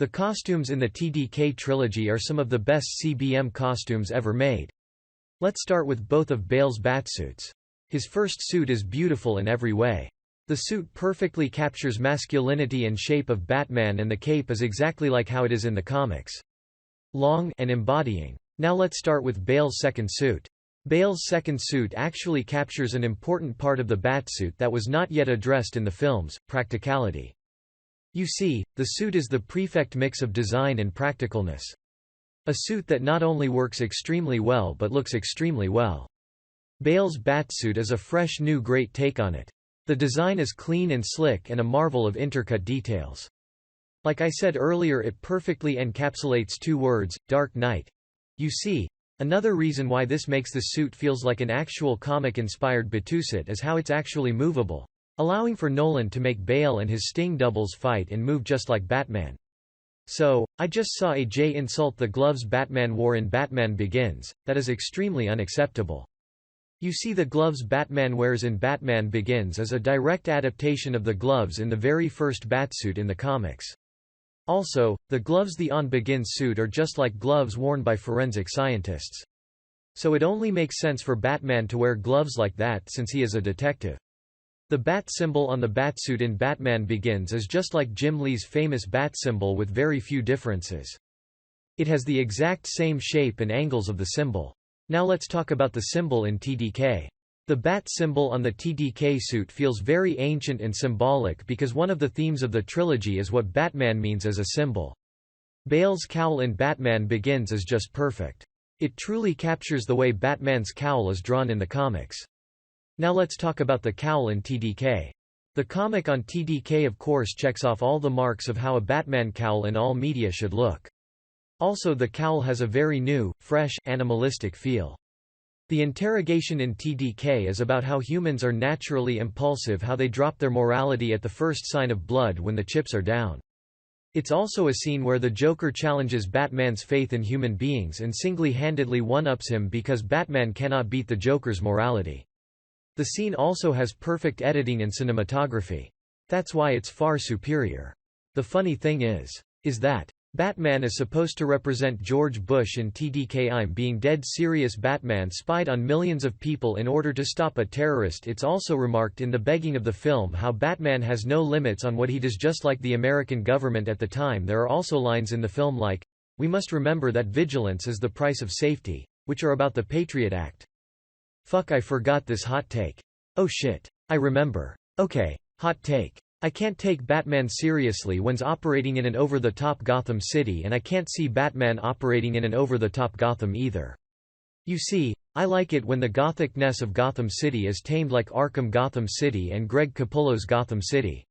The costumes in the TDK trilogy are some of the best CBM costumes ever made. Let's start with both of Bale's batsuits. His first suit is beautiful in every way. The suit perfectly captures masculinity and shape of Batman, and the cape is exactly like how it is in the comics. Long and embodying. Now let's start with Bale's second suit. Bale's second suit actually captures an important part of the Batsuit that was not yet addressed in the films: practicality. You see, the suit is the perfect mix of design and practicalness. A suit that not only works extremely well but looks extremely well. Bale's Batsuit is a fresh new great take on it. The design is clean and slick and a marvel of intercut details. Like I said earlier, it perfectly encapsulates two words: Dark Knight. You see, another reason why this makes the suit feels like an actual comic-inspired Batsuit is how it's actually movable, allowing for Nolan to make Bale and his Sting doubles fight and move just like Batman. So, I just saw AJ insult the gloves Batman wore in Batman Begins. That is extremely unacceptable. You see, the gloves Batman wears in Batman Begins is a direct adaptation of the gloves in the very first Batsuit in the comics. Also, the gloves the On Begins suit are just like gloves worn by forensic scientists. So it only makes sense for Batman to wear gloves like that since he is a detective. The bat symbol on the Batsuit in Batman Begins is just like Jim Lee's famous bat symbol with very few differences. It has the exact same shape and angles of the symbol. Now let's talk about the symbol in TDK. The bat symbol on the TDK suit feels very ancient and symbolic because one of the themes of the trilogy is what Batman means as a symbol. Bale's cowl in Batman Begins is just perfect. It truly captures the way Batman's cowl is drawn in the comics. Now let's talk about the cowl in TDK. The comic on TDK of course checks off all the marks of how a Batman cowl in all media should look. Also, the cowl has a very new, fresh, animalistic feel. The interrogation in TDK is about how humans are naturally impulsive, how they drop their morality at the first sign of blood when the chips are down. It's also a scene where the Joker challenges Batman's faith in human beings and single-handedly one-ups him because Batman cannot beat the Joker's morality. The scene also has perfect editing and cinematography. That's why it's far superior. The funny thing is that Batman is supposed to represent George Bush in TDK. I'm being dead serious. Batman spied on millions of people in order to stop a terrorist. It's also remarked in the beginning of the film how Batman has no limits on what he does, just like the American government at the time. There are also lines in the film like, "We must remember that vigilance is the price of safety," which are about the Patriot Act. Fuck, I forgot this hot take. Oh shit. I remember. Okay, hot take. I can't take Batman seriously when's operating in an over-the-top Gotham City, and I can't see Batman operating in an over-the-top Gotham either. You see, I like it when the gothicness of Gotham City is tamed like Arkham Gotham City and Greg Capullo's Gotham City.